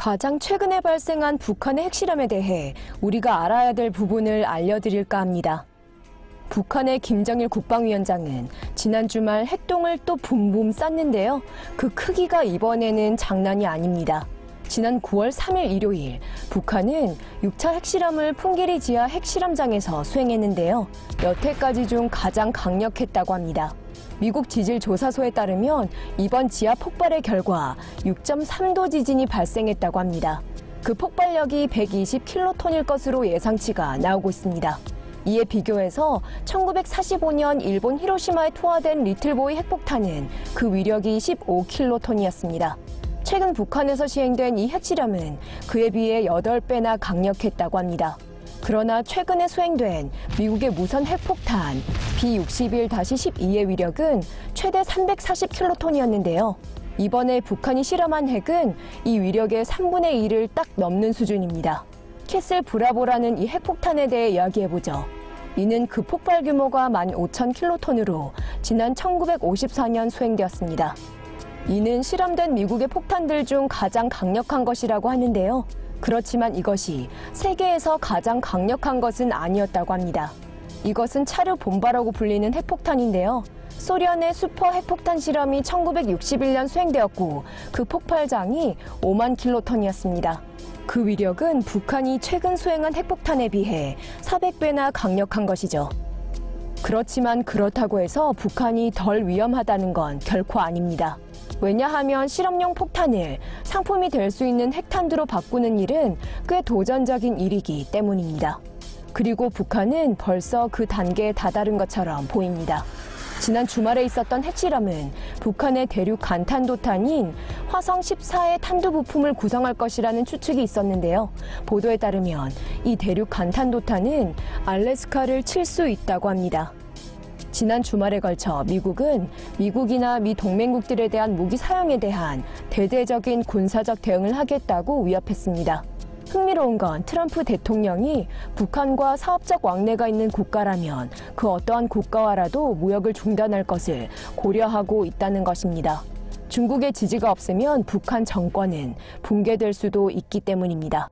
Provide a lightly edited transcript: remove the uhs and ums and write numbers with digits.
가장 최근에 발생한 북한의 핵실험에 대해 우리가 알아야 될 부분을 알려드릴까 합니다. 북한의 김정일 국방위원장은 지난 주말 핵동을 또 붐붐 쐈는데요. 그 크기가 이번에는 장난이 아닙니다. 지난 9월 3일 일요일, 북한은 6차 핵실험을 풍계리 지하 핵실험장에서 수행했는데요. 여태까지 중 가장 강력했다고 합니다. 미국 지질조사소에 따르면 이번 지하 폭발의 결과 6.3도 지진이 발생했다고 합니다. 그 폭발력이 120킬로톤일 것으로 예상치가 나오고 있습니다. 이에 비교해서 1945년 일본 히로시마에 투하된 리틀보이 핵폭탄은 그 위력이 15킬로톤이었습니다. 최근 북한에서 시행된 이 핵실험은 그에 비해 8배나 강력했다고 합니다. 그러나 최근에 수행된 미국의 무선 핵폭탄 B-61-12의 위력은 최대 340킬로톤이었는데요. 이번에 북한이 실험한 핵은 이 위력의 3분의 1을 딱 넘는 수준입니다. 캐슬 브라보라는 이 핵폭탄에 대해 이야기해보죠. 이는 그 폭발 규모가 15,000킬로톤으로 지난 1954년 수행되었습니다. 이는 실험된 미국의 폭탄들 중 가장 강력한 것이라고 하는데요. 그렇지만 이것이 세계에서 가장 강력한 것은 아니었다고 합니다. 이것은 차르 봄바라고 불리는 핵폭탄인데요. 소련의 슈퍼 핵폭탄 실험이 1961년 수행되었고 그 폭발장이 5만 킬로톤이었습니다. 그 위력은 북한이 최근 수행한 핵폭탄에 비해 400배나 강력한 것이죠. 그렇지만 그렇다고 해서 북한이 덜 위험하다는 건 결코 아닙니다. 왜냐하면 실험용 폭탄을 상품이 될 수 있는 핵탄두로 바꾸는 일은 꽤 도전적인 일이기 때문입니다. 그리고 북한은 벌써 그 단계에 다다른 것처럼 보입니다. 지난 주말에 있었던 핵실험은 북한의 대륙 간탄도탄인 화성 14의 탄두 부품을 구성할 것이라는 추측이 있었는데요. 보도에 따르면 이 대륙 간탄도탄은 알래스카를 칠 수 있다고 합니다. 지난 주말에 걸쳐 미국은 미국이나 미 동맹국들에 대한 무기 사용에 대한 대대적인 군사적 대응을 하겠다고 위협했습니다. 흥미로운 건 트럼프 대통령이 북한과 사업적 왕래가 있는 국가라면 그 어떠한 국가와라도 무역을 중단할 것을 고려하고 있다는 것입니다. 중국의 지지가 없으면 북한 정권은 붕괴될 수도 있기 때문입니다.